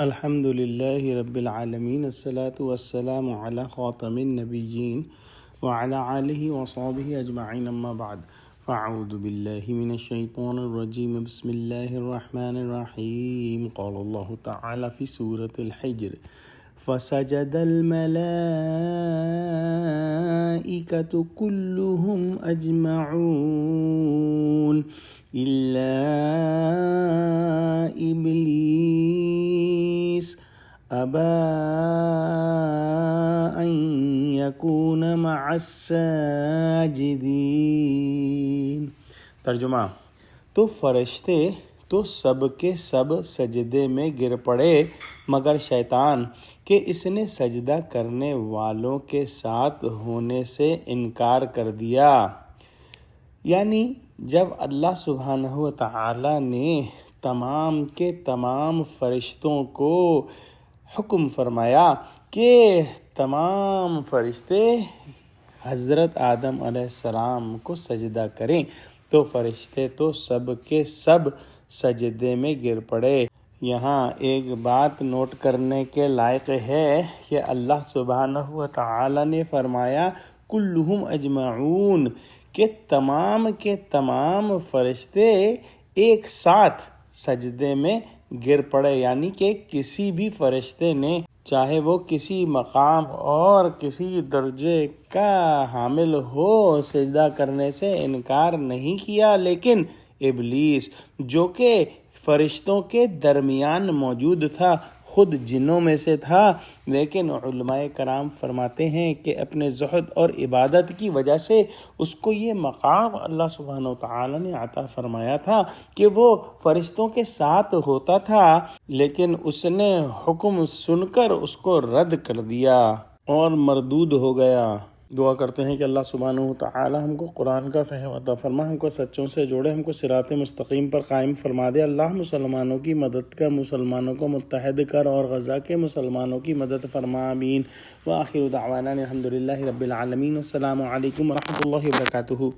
الحمد لله رب العالمين الصلاة والسلام على خاتم النبيين وعلى آله وصحبه أجمعين أما بعد فأعوذ بالله من الشيطان الرجيم بسم الله الرحمن الرحيم قال الله تعالى في سورة الحجر فسجد الملائكة كلهم أجمعون إلا إبليس أبى أن يكون مع الساجدين۔ ترجمہ، تو فرشتے تو سب کے سب سجدے میں گر پڑے مگر شیطان کہ اس نے سجدہ کرنے والوں کے ساتھ ہونے سے انکار کر دیا۔ یعنی جب اللہ سبحانہ و تعالی نے تمام کے تمام فرشتوں کو حکم فرمایا کہ تمام فرشتے حضرت آدم علیہ السلام کو سجدہ کریں، تو فرشتے تو سب کے سب سجدے میں گر پڑے۔ یہاں ایک بات نوٹ کرنے کے لائق ہے کہ اللہ سبحانہ و تعالی نے فرمایا کلہم اجمعون، کہ تمام کے تمام فرشتے ایک ساتھ سجدے میں گر پڑے، یعنی کہ کسی بھی فرشتے نے چاہے وہ کسی مقام اور کسی درجے کا حامل ہو سجدہ کرنے سے انکار نہیں کیا، لیکن ابلیس جو کہ فرشتوں کے درمیان موجود تھا، خود جنوں میں سے تھا، لیکن علماء کرام فرماتے ہیں کہ اپنے زہد اور عبادت کی وجہ سے اس کو یہ مقام اللہ سبحانہ وتعالی نے عطا فرمایا تھا کہ وہ فرشتوں کے ساتھ ہوتا تھا، لیکن اس نے حکم سن کر اس کو رد کر دیا اور مردود ہو گیا۔ دعا کرتے ہیں کہ اللہ سبحانہ وتعالی ہم کو قرآن کا فہم عطا فرما، ہم کو سچوں سے جوڑے، ہم کو صراط مستقیم پر قائم فرما دے۔ اللہ مسلمانوں کی مدد کر، مسلمانوں کو متحد کر، اور غزہ کے مسلمانوں کی مدد فرما، آمین۔ وآخر دعوانا الحمدللہ رب العالمین۔ السلام علیکم ورحمۃ اللہ وبرکاتہ۔